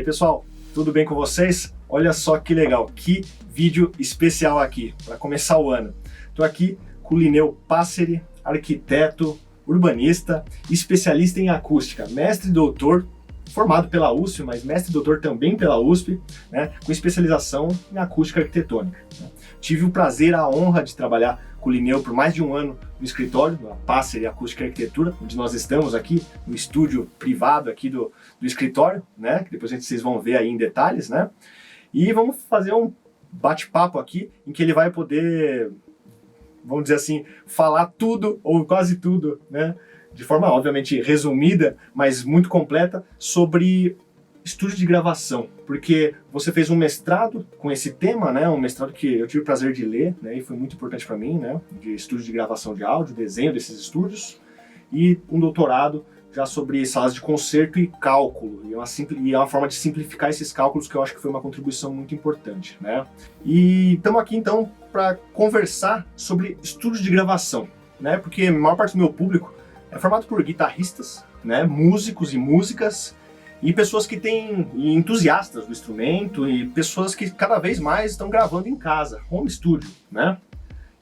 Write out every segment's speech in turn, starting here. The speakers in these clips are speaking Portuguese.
aí pessoal, tudo bem com vocês? Olha só que legal, que vídeo especial aqui, para começar o ano. Estou aqui com o Linneu Passeri, arquiteto, urbanista, especialista em acústica, mestre e doutor, formado pela USP, mas mestre e doutor também pela USP, né, com especialização em acústica arquitetônica. Tive o prazer, a honra de trabalhar com o Linneu por mais de um ano no escritório, na Passeri Acústica e Arquitetura, onde nós estamos aqui no estúdio privado aqui do escritório, né, que depois vocês vão ver aí em detalhes, né, e vamos fazer um bate-papo aqui em que ele vai poder, vamos dizer assim, falar tudo ou quase tudo, né, de forma obviamente resumida, mas muito completa, sobre estúdio de gravação, porque você fez um mestrado com esse tema, né, um mestrado que eu tive o prazer de ler, né, e foi muito importante para mim, né, de estúdio de gravação de áudio, desenho desses estúdios, e um doutorado já sobre salas de concerto e cálculo, e é uma forma de simplificar esses cálculos que eu acho que foi uma contribuição muito importante, né. E estamos aqui então para conversar sobre estúdio de gravação, né, porque a maior parte do meu público é formado por guitarristas, né, músicos e músicas, e pessoas que têm entusiastas do instrumento, e pessoas que cada vez mais estão gravando em casa, home studio, né?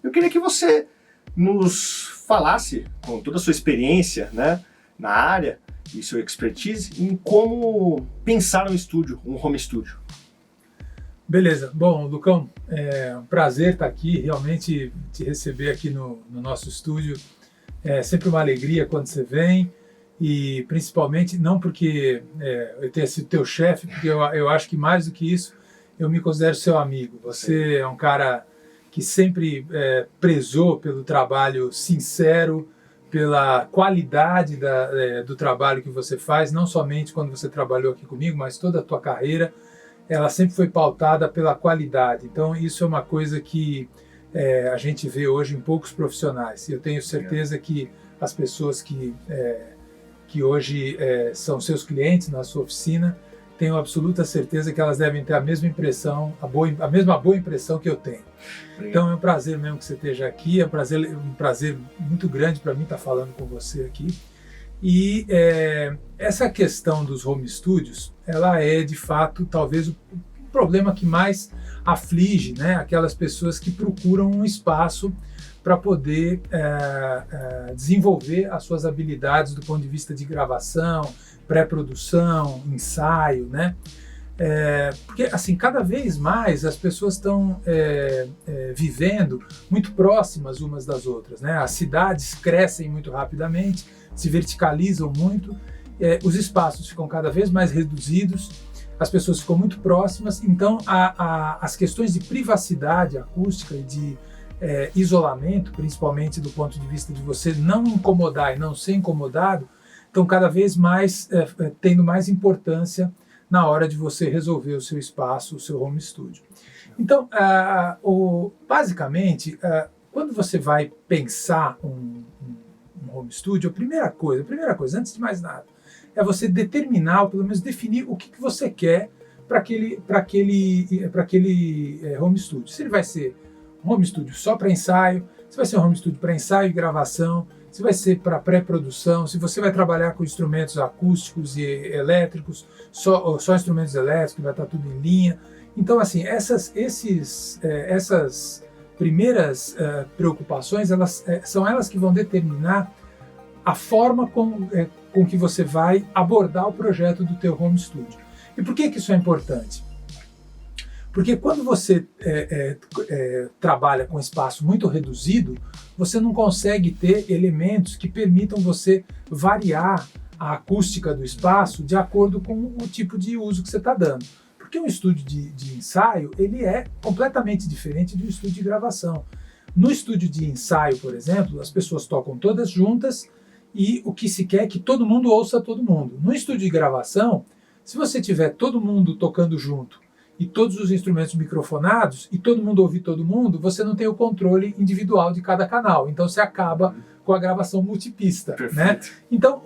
Eu queria que você nos falasse, com toda a sua experiência, né, na área e sua expertise, em como pensar um estúdio, um home studio. Beleza. Bom, Lucão, é um prazer estar aqui, realmente te receber aqui no nosso estúdio. É sempre uma alegria quando você vem, e principalmente não porque eu tenha sido teu chefe, porque eu acho que mais do que isso, eu me considero seu amigo. Você é um cara que sempre prezou pelo trabalho sincero, pela qualidade do trabalho que você faz, não somente quando você trabalhou aqui comigo, mas toda a tua carreira, ela sempre foi pautada pela qualidade. Então isso é uma coisa que a gente vê hoje em poucos profissionais. E eu tenho certeza que as pessoas que hoje são seus clientes na sua oficina, tenho absoluta certeza que elas devem ter a mesma impressão, a mesma boa impressão que eu tenho. Então é um prazer mesmo que você esteja aqui, é um prazer muito grande para mim estar falando com você aqui. E essa questão dos home studios, ela é de fato talvez o problema que mais aflige, né, aquelas pessoas que procuram um espaço para poder desenvolver as suas habilidades do ponto de vista de gravação, pré-produção, ensaio, né? Porque assim, cada vez mais as pessoas estão vivendo muito próximas umas das outras, né? As cidades crescem muito rapidamente, se verticalizam muito, os espaços ficam cada vez mais reduzidos, as pessoas ficam muito próximas, então as questões de privacidade acústica e de isolamento, principalmente do ponto de vista de você não incomodar e não ser incomodado, estão cada vez mais tendo mais importância na hora de você resolver o seu espaço, o seu home studio. Então, basicamente, quando você vai pensar um home studio, a primeira coisa, antes de mais nada, é você determinar, ou pelo menos definir o que você quer para aquele home studio. Se ele vai ser um home studio só para ensaio, se vai ser um home studio para ensaio e gravação, se vai ser para pré-produção, se você vai trabalhar com instrumentos acústicos e elétricos, só instrumentos elétricos, vai estar tudo em linha. Então, assim, essas primeiras preocupações, são elas que vão determinar a forma com que você vai abordar o projeto do teu home studio. E por que isso é importante? Porque quando você trabalha com espaço muito reduzido, você não consegue ter elementos que permitam você variar a acústica do espaço de acordo com o tipo de uso que você está dando. Porque um estúdio de ensaio, ele é completamente diferente de um estúdio de gravação. No estúdio de ensaio, por exemplo, as pessoas tocam todas juntas e o que se quer é que todo mundo ouça todo mundo. No estúdio de gravação, se você tiver todo mundo tocando junto e todos os instrumentos microfonados, e todo mundo ouvir todo mundo, você não tem o controle individual de cada canal. Então você acaba com a gravação multipista. Né? Então,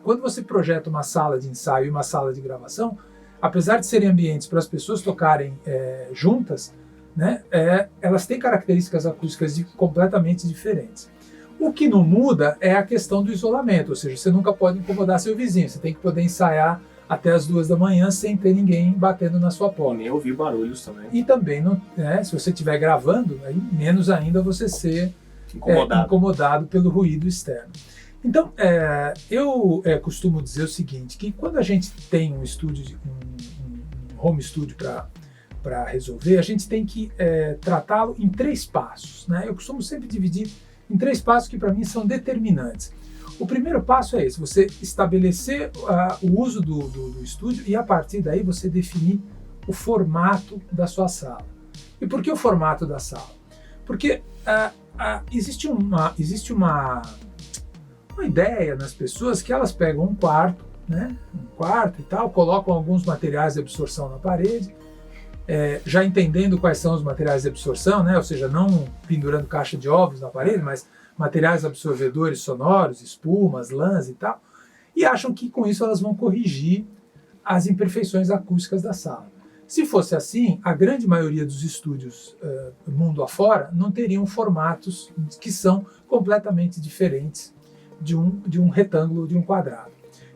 quando você projeta uma sala de ensaio e uma sala de gravação, apesar de serem ambientes para as pessoas tocarem juntas, né, elas têm características acústicas completamente diferentes. O que não muda é a questão do isolamento, ou seja, você nunca pode incomodar seu vizinho, você tem que poder ensaiar até as 2 da manhã sem ter ninguém batendo na sua porta. Nem ouvir barulhos também. E também, não, né, se você estiver gravando, aí menos ainda você ser incomodado pelo ruído externo. Então, eu costumo dizer o seguinte, que quando a gente tem um estúdio, um home studio para resolver, a gente tem que tratá-lo em 3 passos. Né? Eu costumo sempre dividir em 3 passos que para mim são determinantes. O primeiro passo é esse, você estabelecer o uso do estúdio e a partir daí você definir o formato da sua sala. E por que o formato da sala? Porque existe uma ideia nas pessoas que elas pegam um quarto, né, e tal, colocam alguns materiais de absorção na parede, já entendendo quais são os materiais de absorção, né, ou seja, não pendurando caixa de ovos na parede, mas materiais absorvedores sonoros, espumas, lãs e tal, e acham que com isso elas vão corrigir as imperfeições acústicas da sala. Se fosse assim, a grande maioria dos estúdios mundo afora não teriam formatos que são completamente diferentes de um retângulo, de um quadrado.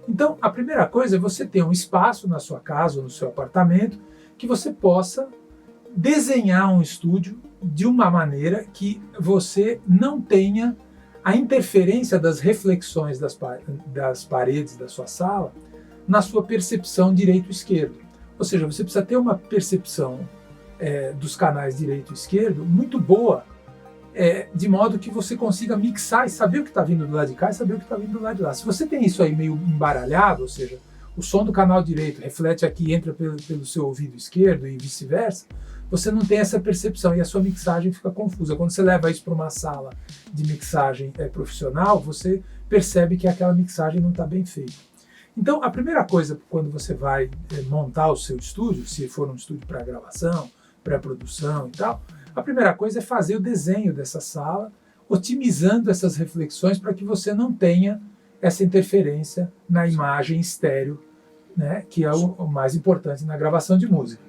Então, a primeira coisa é você ter um espaço na sua casa ou no seu apartamento que você possa desenhar um estúdio de uma maneira que você não tenha a interferência das reflexões das paredes da sua sala na sua percepção direito-esquerdo. Ou seja, você precisa ter uma percepção dos canais direito e esquerdo muito boa, de modo que você consiga mixar e saber o que está vindo do lado de cá e saber o que está vindo do lado de lá. Se você tem isso aí meio embaralhado, ou seja, o som do canal direito reflete aqui e entra pelo seu ouvido esquerdo e vice-versa, você não tem essa percepção e a sua mixagem fica confusa. Quando você leva isso para uma sala de mixagem profissional, você percebe que aquela mixagem não está bem feita. Então, a primeira coisa quando você vai montar o seu estúdio, se for um estúdio para gravação, pré-produção e tal, a primeira coisa é fazer o desenho dessa sala, otimizando essas reflexões para que você não tenha essa interferência na imagem estéreo, né, que é o mais importante na gravação de música.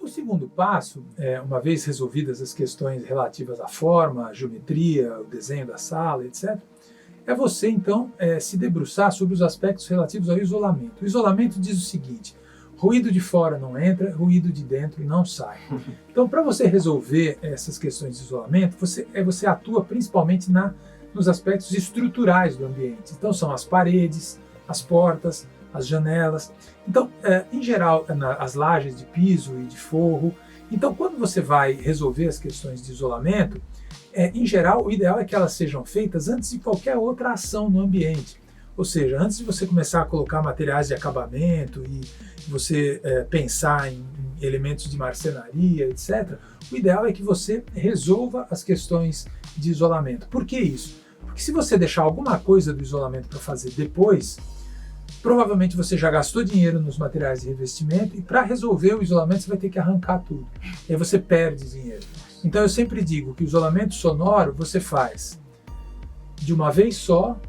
O segundo passo, uma vez resolvidas as questões relativas à forma, à geometria, o desenho da sala, etc., é você, então, se debruçar sobre os aspectos relativos ao isolamento. O isolamento diz o seguinte: ruído de fora não entra, ruído de dentro não sai. Então, para você resolver essas questões de isolamento, você atua principalmente nos aspectos estruturais do ambiente. Então, são as paredes, as portas, as janelas. Então, em geral, as lajes de piso e de forro. Então, quando você vai resolver as questões de isolamento, em geral, o ideal é que elas sejam feitas antes de qualquer outra ação no ambiente. Ou seja, antes de você começar a colocar materiais de acabamento e você pensar em elementos de marcenaria, etc., o ideal é que você resolva as questões de isolamento. Por que isso? Porque se você deixar alguma coisa do isolamento para fazer depois, provavelmente você já gastou dinheiro nos materiais de revestimento e para resolver o isolamento você vai ter que arrancar tudo. E aí você perde dinheiro. Então eu sempre digo que o isolamento sonoro você faz de uma vez só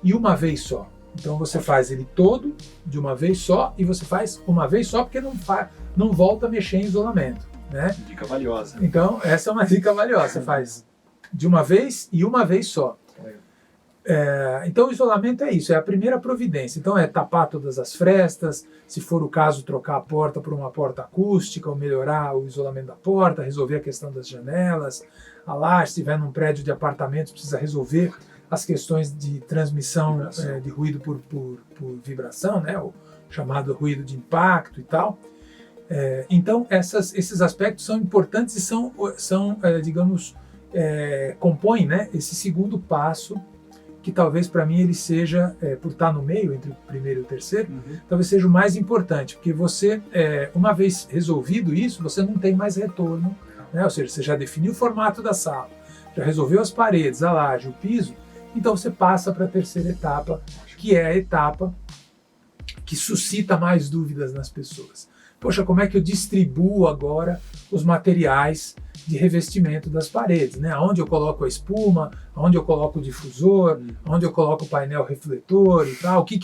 e uma vez só. Então você faz ele todo de uma vez só e você faz uma vez só porque não volta a mexer em isolamento, né? Dica valiosa. Então essa é uma dica valiosa. Você faz de uma vez e uma vez só. Então o isolamento é isso, é a primeira providência. Então é tapar todas as frestas, se for o caso trocar a porta por uma porta acústica ou melhorar o isolamento da porta, resolver a questão das janelas, a laje, se estiver num prédio de apartamentos precisa resolver as questões de transmissão de ruído por vibração, né, o chamado ruído de impacto e tal. Então esses aspectos são importantes e são digamos, compõem, né, esse segundo passo que talvez para mim ele seja, por estar no meio entre o primeiro e o terceiro, talvez seja o mais importante, porque você, uma vez resolvido isso, você não tem mais retorno, né? Ou seja, você já definiu o formato da sala, já resolveu as paredes, a laje, o piso, então você passa para a terceira etapa, que é a etapa que suscita mais dúvidas nas pessoas. Poxa, como é que eu distribuo agora os materiais de revestimento das paredes, né? Onde eu coloco a espuma, onde eu coloco o difusor, onde eu coloco o painel refletor e tal, o que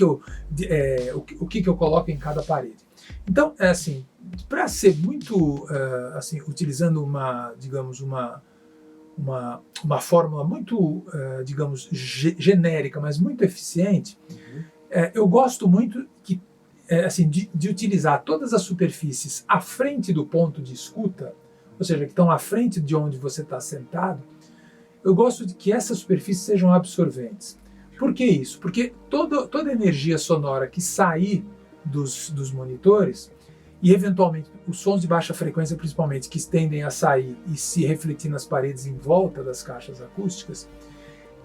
eu coloco em cada parede. Então, assim, para ser muito, assim, utilizando digamos, uma fórmula muito, digamos, genérica, mas muito eficiente, eu gosto muito que assim, de utilizar todas as superfícies à frente do ponto de escuta, ou seja, que estão à frente de onde você está sentado, eu gosto de que essas superfícies sejam absorventes. Por que isso? Porque toda energia sonora que sair dos monitores, e eventualmente os sons de baixa frequência principalmente, que tendem a sair e se refletir nas paredes em volta das caixas acústicas,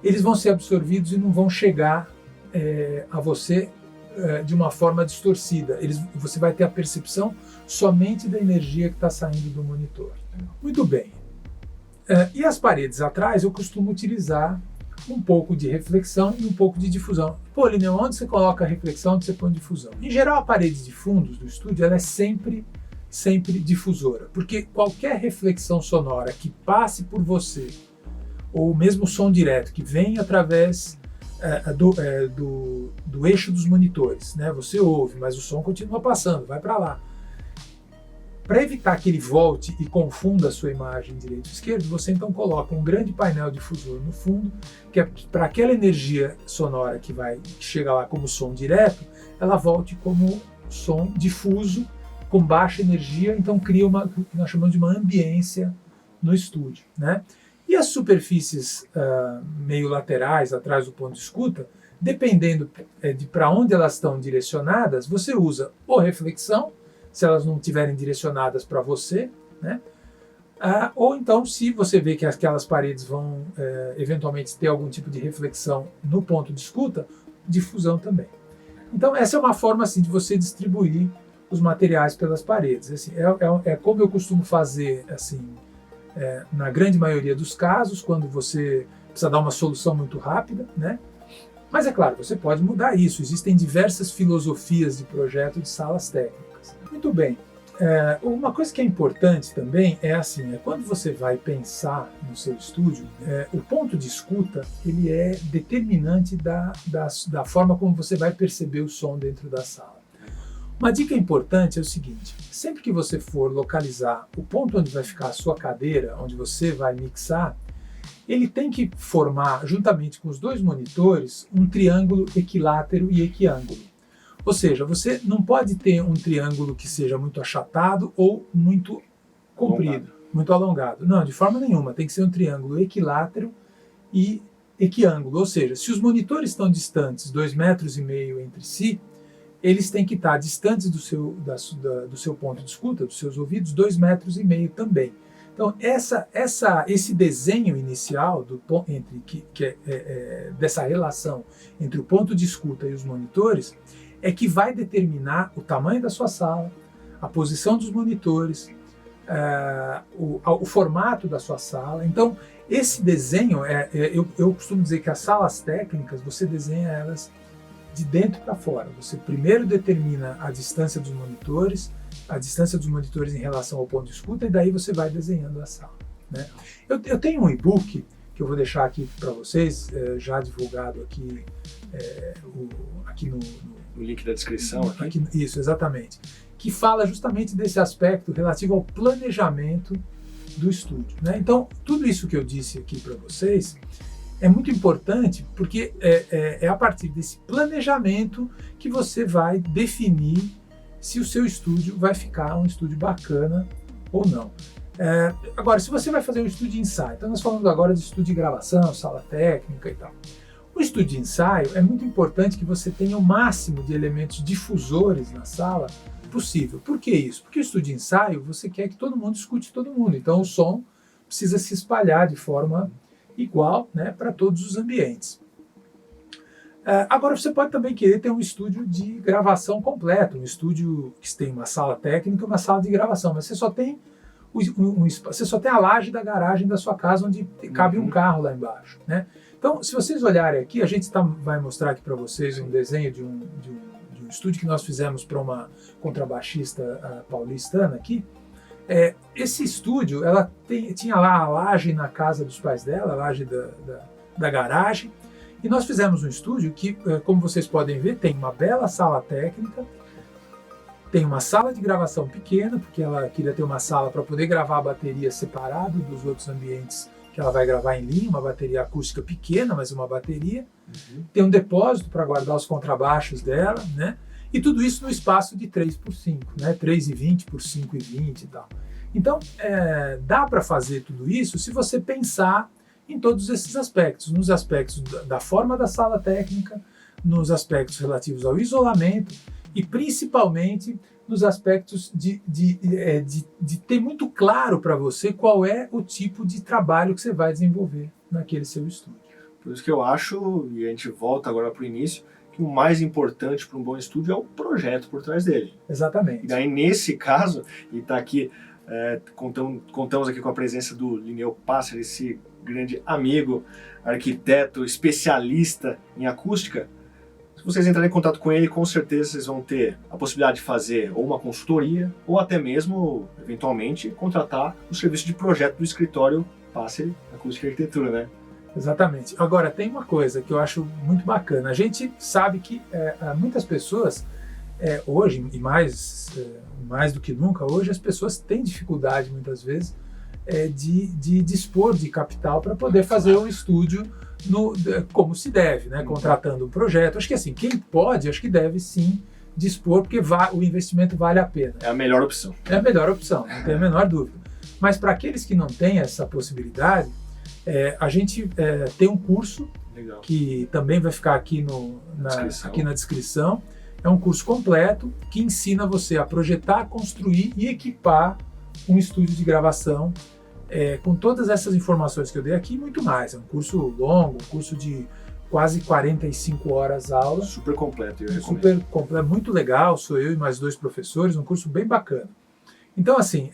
eles vão ser absorvidos e não vão chegar a você de uma forma distorcida. Você vai ter a percepção somente da energia que está saindo do monitor. Muito bem. E as paredes atrás eu costumo utilizar um pouco de reflexão e um pouco de difusão. Pô, Lineu, onde você coloca a reflexão, onde você põe difusão? Em geral, a parede de fundos do estúdio ela é sempre difusora, porque qualquer reflexão sonora que passe por você, ou mesmo som direto que vem através do eixo dos monitores, né? Você ouve, mas o som continua passando, vai para lá. Para evitar que ele volte e confunda a sua imagem direito e esquerdo, você então coloca um grande painel difusor no fundo, que é para aquela energia sonora que chega lá como som direto, ela volte como som difuso, com baixa energia, então cria o que nós chamamos de uma ambiência no estúdio, né? E as superfícies meio laterais, atrás do ponto de escuta, dependendo de para onde elas estão direcionadas, você usa ou reflexão, se elas não estiverem direcionadas para você, né? Ou então, se você vê que aquelas paredes vão eventualmente ter algum tipo de reflexão no ponto de escuta, difusão também. Então, essa é uma forma assim, de você distribuir os materiais pelas paredes. Assim, é como eu costumo fazer assim, na grande maioria dos casos, quando você precisa dar uma solução muito rápida, né? Mas é claro, você pode mudar isso. Existem diversas filosofias de projeto de salas técnicas. Muito bem. Uma coisa que é importante também é assim, quando você vai pensar no seu estúdio, o ponto de escuta ele é determinante da forma como você vai perceber o som dentro da sala. Uma dica importante é o seguinte: sempre que você for localizar o ponto onde vai ficar a sua cadeira, onde você vai mixar, ele tem que formar, juntamente com os dois monitores, um triângulo equilátero e equiângulo. Ou seja, você não pode ter um triângulo que seja muito achatado ou muito comprido, muito alongado. Não, de forma nenhuma. Tem que ser um triângulo equilátero e equiângulo. Ou seja, se os monitores estão distantes 2,5 metros entre si, eles têm que estar distantes do seu ponto de escuta, dos seus ouvidos, 2,5 metros também. Então, esse desenho inicial dessa relação entre o ponto de escuta e os monitores é que vai determinar o tamanho da sua sala, a posição dos monitores, o formato da sua sala. Então, esse desenho, eu costumo dizer que as salas técnicas, você desenha elas de dentro para fora. Você primeiro determina a distância dos monitores em relação ao ponto de escuta, e daí você vai desenhando a sala, né? Eu tenho um e-book que eu vou deixar aqui para vocês, já divulgado aqui, aqui no link da descrição. Aqui, isso, exatamente. Que fala justamente desse aspecto relativo ao planejamento do estúdio, né? Então, tudo isso que eu disse aqui para vocês é muito importante, porque é a partir desse planejamento que você vai definir se o seu estúdio vai ficar um estúdio bacana ou não. Agora, se você vai fazer um estúdio de ensaio, então nós falamos agora de estúdio de gravação, sala técnica e tal. O estúdio de ensaio é muito importante que você tenha o máximo de elementos difusores na sala possível. Por que isso? Porque o estúdio de ensaio, você quer que todo mundo escute todo mundo, então o som precisa se espalhar de forma igual, né, para todos os ambientes. Agora, você pode também querer ter um estúdio de gravação completo, um estúdio que tem uma sala técnica e uma sala de gravação, mas você só tem você só tem a laje da garagem da sua casa, onde cabe um carro lá embaixo, né? Então, se vocês olharem aqui, a gente vai mostrar aqui para vocês um desenho de um estúdio que nós fizemos para uma contrabaixista paulistana aqui. Esse estúdio, ela tinha lá a laje na casa dos pais dela, a laje da garagem, e nós fizemos um estúdio que, como vocês podem ver, tem uma bela sala técnica, tem uma sala de gravação pequena, porque ela queria ter uma sala para poder gravar a bateria separado dos outros ambientes que ela vai gravar em linha, uma bateria acústica pequena, mas uma bateria. Tem um depósito para guardar os contrabaixos dela, né? E tudo isso no espaço de 3 por 5, né? 3,20 por 5,20 e tal. Então, dá para fazer tudo isso se você pensar em todos esses aspectos, nos aspectos da forma da sala técnica, nos aspectos relativos ao isolamento e principalmente nos aspectos de ter muito claro para você qual é o tipo de trabalho que você vai desenvolver naquele seu estúdio. Por isso que eu acho, e a gente volta agora para o início, que o mais importante para um bom estúdio é o projeto por trás dele. Exatamente. E daí, nesse caso, e está aqui, contamos aqui com a presença do Linneu Passeri, esse grande amigo, arquiteto, especialista em acústica. Se vocês entrarem em contato com ele, com certeza vocês vão ter a possibilidade de fazer ou uma consultoria, ou até mesmo, eventualmente, contratar o serviço de projeto do escritório Passeri Acústica e Arquitetura, né? Exatamente. Agora, tem uma coisa que eu acho muito bacana. A gente sabe que muitas pessoas, hoje, e mais do que nunca, hoje as pessoas têm dificuldade, muitas vezes, de dispor de capital para poder fazer um estúdio como se deve, né? Contratando um projeto. Acho que assim, quem pode, acho que deve sim dispor, porque o investimento vale a pena. É a melhor opção. É a melhor opção, não tem a menor dúvida. Mas para aqueles que não têm essa possibilidade, a gente tem um curso Legal. Que também vai ficar aqui na descrição. É um curso completo que ensina você a projetar, construir e equipar um estúdio de gravação com todas essas informações que eu dei aqui e muito mais. É um curso longo, um curso de quase 45 horas aula. Super completo, eu recomendo. Super completo, muito legal. Sou eu e mais 2 professores, um curso bem bacana. Então, assim,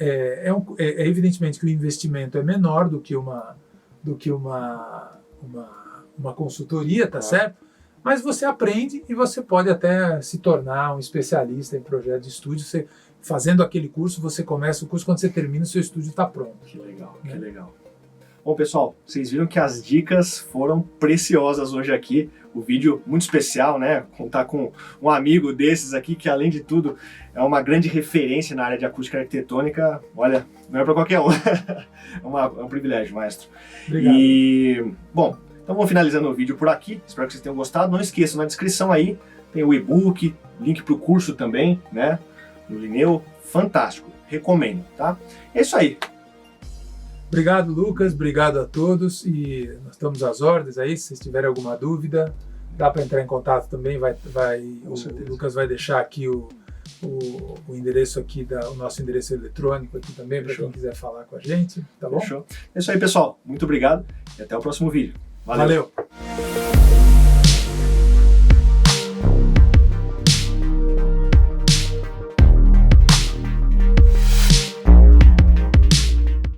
evidentemente que o investimento é menor do que uma consultoria, tá certo? Mas você aprende e você pode até se tornar um especialista em projeto de estúdio. Você, fazendo aquele curso, você começa o curso, quando você termina, o seu estúdio está pronto. Que legal, que legal. Bom, pessoal, vocês viram que as dicas foram preciosas hoje aqui. O vídeo muito especial, né? Contar com um amigo desses aqui, que além de tudo é uma grande referência na área de acústica arquitetônica. Olha, não é para qualquer um. É um privilégio, maestro. Obrigado. E, bom, então vamos finalizando o vídeo por aqui. Espero que vocês tenham gostado. Não esqueçam, na descrição aí tem o e-book, link para o curso também, né? No Linneu. Fantástico. Recomendo, tá? É isso aí. Obrigado, Lucas. Obrigado a todos. E nós estamos às ordens aí. Se vocês tiverem alguma dúvida, dá para entrar em contato também. O Lucas vai deixar aqui o endereço aqui, o nosso endereço eletrônico aqui também, para quem quiser falar com a gente. Tá bom? Fechou. É isso aí, pessoal. Muito obrigado e até o próximo vídeo. Valeu.